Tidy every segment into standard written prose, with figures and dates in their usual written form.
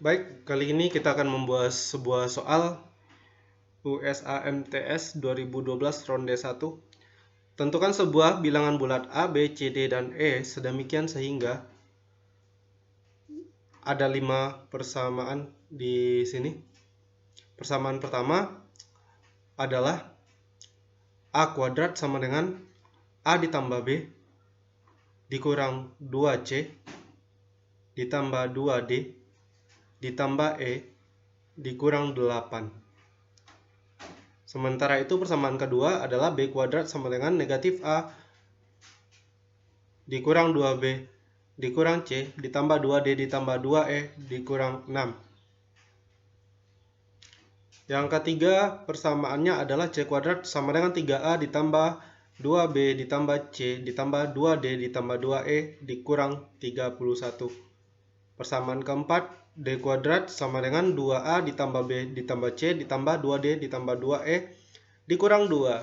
Baik, kali ini kita akan membuat sebuah soal USAMTS 2012 ronde 1. Tentukan sebuah bilangan bulat A, B, C, D, dan E sedemikian sehingga ada 5 persamaan di sini. Persamaan pertama adalah A kuadrat sama dengan A ditambah B dikurang 2C ditambah 2D ditambah E dikurang 8. Sementara itu persamaan kedua adalah B kuadrat sama dengan negatif A dikurang 2B dikurang C ditambah 2D ditambah 2E dikurang 6. Yang ketiga persamaannya adalah C kuadrat sama dengan 3A ditambah 2B ditambah C ditambah 2D ditambah 2E dikurang 31. Persamaan keempat, D kuadrat sama dengan 2A ditambah B ditambah C ditambah 2D ditambah 2E dikurang 2.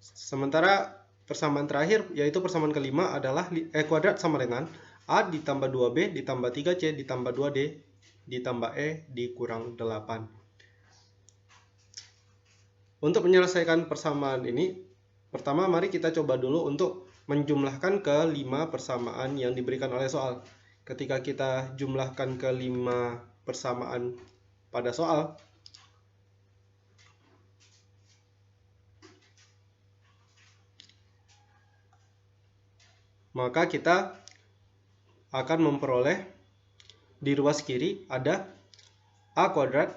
Sementara persamaan terakhir yaitu persamaan kelima adalah E kuadrat sama dengan A ditambah 2B ditambah 3C ditambah 2D ditambah E dikurang 8. Untuk menyelesaikan persamaan ini, pertama mari kita coba dulu untuk menjumlahkan ke 5 persamaan yang diberikan oleh soal. Ketika kita jumlahkan ke 5 persamaan pada soal, maka kita akan memperoleh di ruas kiri ada A kuadrat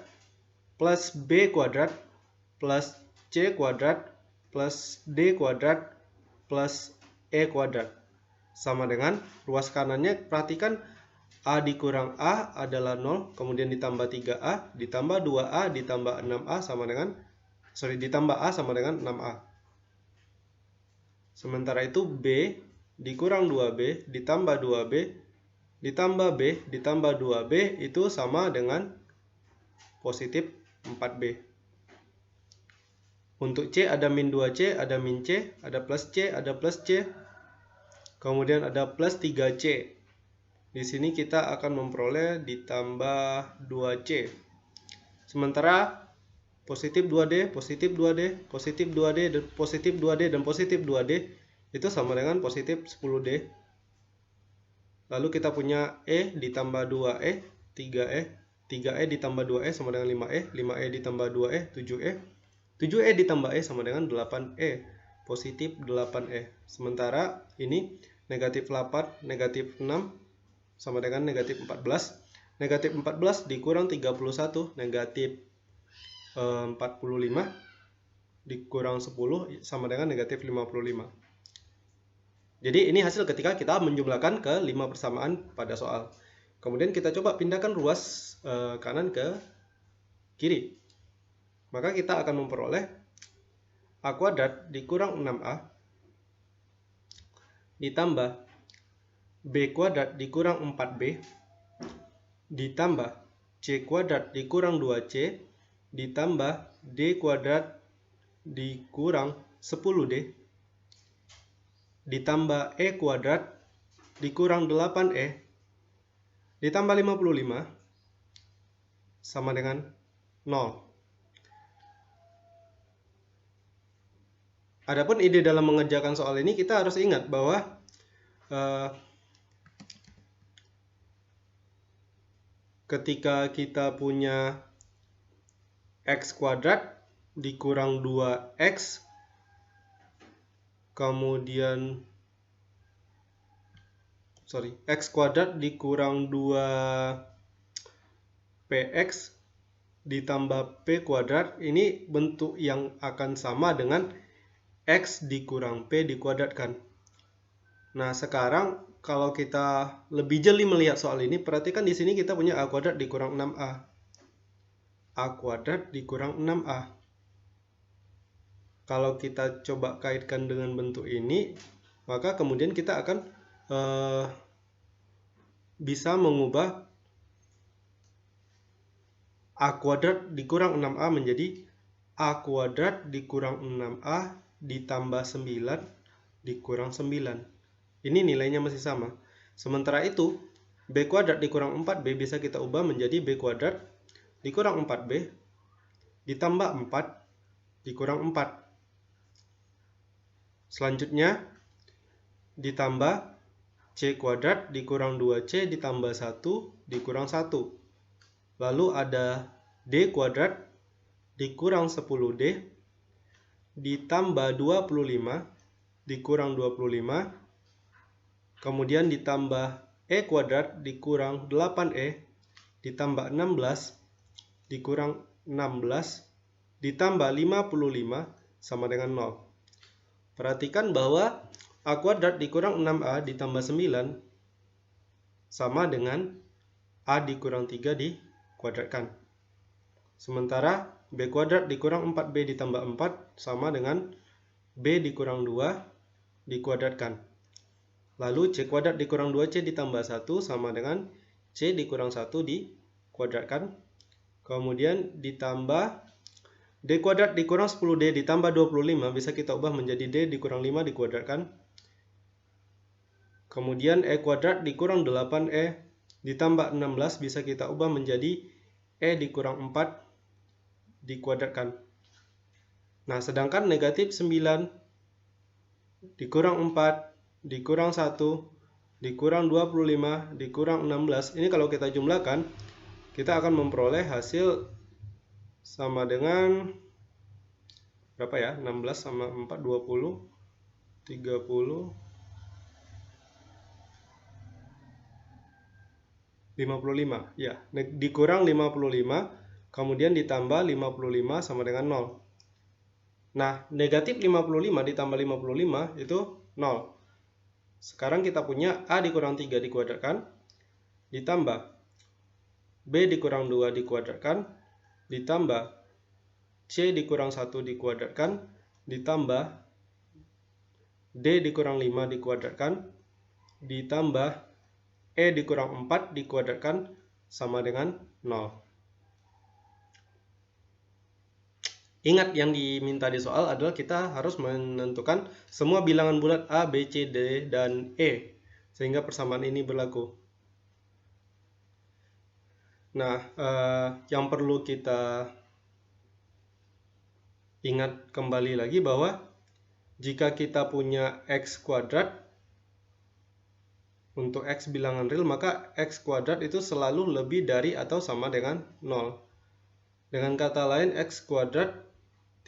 plus B kuadrat plus C kuadrat plus D kuadrat plus E kuadrat sama dengan ruas kanannya. Perhatikan A dikurang A adalah 0, kemudian ditambah 3A ditambah 2A ditambah 6A sama dengan ditambah A sama dengan 6A. Sementara itu B dikurang 2B ditambah 2B ditambah B ditambah 2B itu sama dengan positif 4B. Untuk C ada min 2C, ada min C, ada plus C, ada plus C. Kemudian ada plus 3C. Di sini kita akan memperoleh ditambah 2C. Sementara positif 2D, positif 2D, positif 2D, dan positif 2D, dan positif 2D itu sama dengan positif 10D. Lalu kita punya E ditambah 2E, 3E, 3E ditambah 2E sama dengan 5E, 5E ditambah 2E, 7E, 7E ditambah E sama dengan 8E, positif 8E. Sementara ini negatif 8, negatif 6 sama dengan negatif 14. Negatif 14 dikurang 31, negatif 45 dikurang 10 sama dengan negatif 55. Jadi ini hasil ketika kita menjumlahkan ke 5 persamaan pada soal. Kemudian kita coba pindahkan ruas kanan ke kiri. Maka kita akan memperoleh A kuadrat dikurang 6A ditambah B kuadrat dikurang 4B ditambah C kuadrat dikurang 2C ditambah D kuadrat dikurang 10D ditambah E kuadrat dikurang 8E ditambah 55 sama dengan 0. Adapun ide dalam mengerjakan soal ini, kita harus ingat bahwa ketika kita punya X kuadrat dikurang 2X, kemudian X kuadrat dikurang 2PX ditambah P kuadrat, ini bentuk yang akan sama dengan X dikurang P dikuadratkan. Nah, sekarang kalau kita lebih jeli melihat soal ini, perhatikan di sini kita punya A kuadrat dikurang 6A. A kuadrat dikurang 6A. Kalau kita coba kaitkan dengan bentuk ini, maka kemudian kita akan bisa mengubah A kuadrat dikurang 6A menjadi A kuadrat dikurang 6A ditambah 9 dikurang 9. Ini nilainya masih sama. Sementara itu, B kuadrat dikurang 4B bisa kita ubah menjadi B kuadrat dikurang 4B ditambah 4 dikurang 4. Selanjutnya ditambah C kuadrat dikurang 2C ditambah 1 dikurang 1. Lalu ada D kuadrat dikurang 10D ditambah 25 dikurang 25. Kemudian ditambah E kuadrat dikurang 8E ditambah 16 dikurang 16 ditambah 55 sama dengan 0. Perhatikan bahwa A kuadrat dikurang 6A ditambah 9 sama dengan A dikurang 3 dikuadratkan. Sementara B kuadrat dikurang 4B ditambah 4 sama dengan B dikurang 2 dikuadratkan. Lalu C kuadrat dikurang 2C ditambah 1 sama dengan C dikurang 1 dikuadratkan. Kemudian ditambah D kuadrat dikurang 10D ditambah 25 bisa kita ubah menjadi D dikurang 5 dikuadratkan. Kemudian E kuadrat dikurang 8E ditambah 16 bisa kita ubah menjadi E dikurang 4 dikuadratkan. Nah, sedangkan negatif 9 dikurang 4 dikurang 1 dikurang 25 dikurang 16, ini kalau kita jumlahkan kita akan memperoleh hasil sama dengan berapa ya? 16 sama 4 20 30 55 ya, dikurang 55 kemudian ditambah 55 sama dengan 0. Nah, negatif 55 ditambah 55 itu 0. Sekarang kita punya A dikurang 3 dikuadratkan, ditambah B dikurang 2 dikuadratkan, ditambah C dikurang 1 dikuadratkan, ditambah D dikurang 5 dikuadratkan, ditambah E dikurang 4 dikuadratkan sama dengan 0. Ingat, yang diminta di soal adalah kita harus menentukan semua bilangan bulat A, B, C, D, dan E sehingga persamaan ini berlaku. Nah, yang perlu kita ingat kembali lagi bahwa jika kita punya X kuadrat untuk X bilangan real, maka X kuadrat itu selalu lebih dari atau sama dengan 0. Dengan kata lain, X kuadrat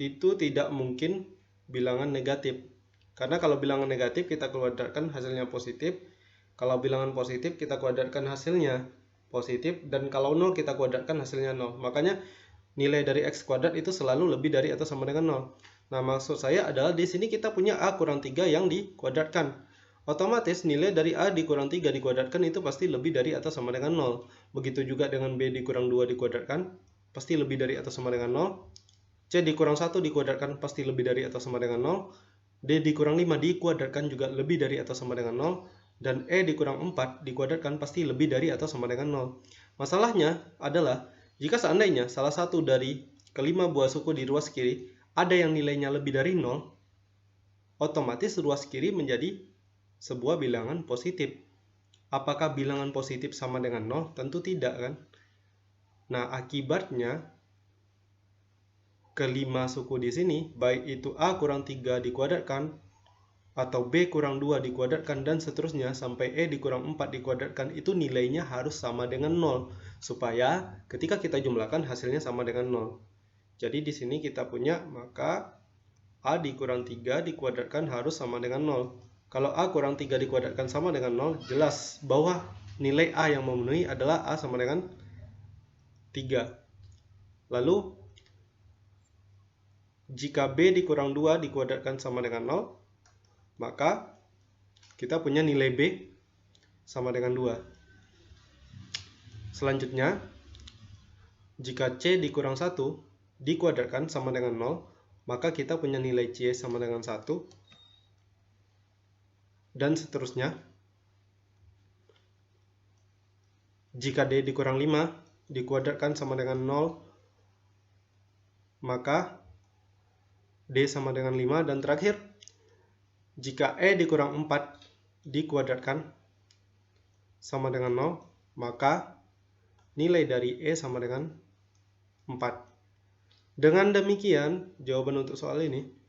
itu tidak mungkin bilangan negatif. Karena kalau bilangan negatif kita kuadratkan hasilnya positif, kalau bilangan positif kita kuadratkan hasilnya positif, dan kalau 0 kita kuadratkan hasilnya 0. Makanya nilai dari X kuadrat itu selalu lebih dari atau sama dengan 0. Nah, maksud saya adalah di sini kita punya A kurang 3 yang dikuadratkan. Otomatis nilai dari A dikurang 3 dikuadratkan itu pasti lebih dari atau sama dengan 0. Begitu juga dengan B dikurang 2 dikuadratkan, pasti lebih dari atau sama dengan 0. C dikurang 1 dikuadratkan pasti lebih dari atau sama dengan 0. D dikurang 5 dikuadratkan juga lebih dari atau sama dengan 0. Dan E dikurang 4 dikuadratkan pasti lebih dari atau sama dengan 0. Masalahnya adalah jika seandainya salah satu dari kelima buah suku di ruas kiri ada yang nilainya lebih dari 0, otomatis ruas kiri menjadi sebuah bilangan positif. Apakah bilangan positif sama dengan 0? Tentu tidak, kan? Nah, akibatnya kelima suku di sini, baik itu A kurang 3 dikuadratkan atau B kurang 2 dikuadratkan dan seterusnya sampai E dikurang 4 dikuadratkan, itu nilainya harus sama dengan 0 supaya ketika kita jumlahkan hasilnya sama dengan 0. Jadi di sini kita punya maka A dikurang 3 dikuadratkan harus sama dengan 0. Kalau A kurang 3 dikuadratkan sama dengan 0, jelas bahwa nilai A yang memenuhi adalah A sama dengan 3. Lalu jika B dikurang 2 dikuadratkan sama dengan 0, maka kita punya nilai B sama dengan 2. Selanjutnya, jika C dikurang 1 dikuadratkan sama dengan 0, maka kita punya nilai C sama dengan 1. Dan seterusnya. Jika D dikurang 5 dikuadratkan sama dengan 0, maka D sama dengan 5. Dan terakhir, jika E dikurang 4 dikuadratkan sama dengan 0, maka nilai dari E sama dengan 4. Dengan demikian, jawaban untuk soal ini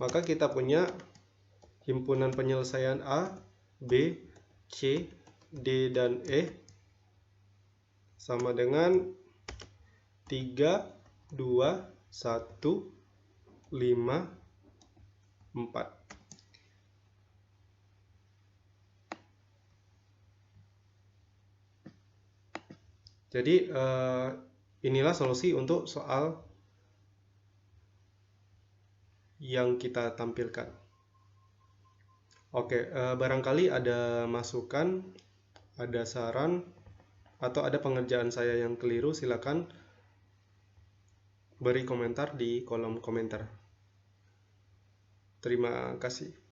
maka kita punya himpunan penyelesaian A, B, C, D, dan E sama dengan 3, 2, 1, 5, 4. Jadi inilah solusi untuk soal yang kita tampilkan. Oke, barangkali ada masukan, ada saran, atau ada pengerjaan saya yang keliru, silakan beri komentar di kolom komentar. Terima kasih.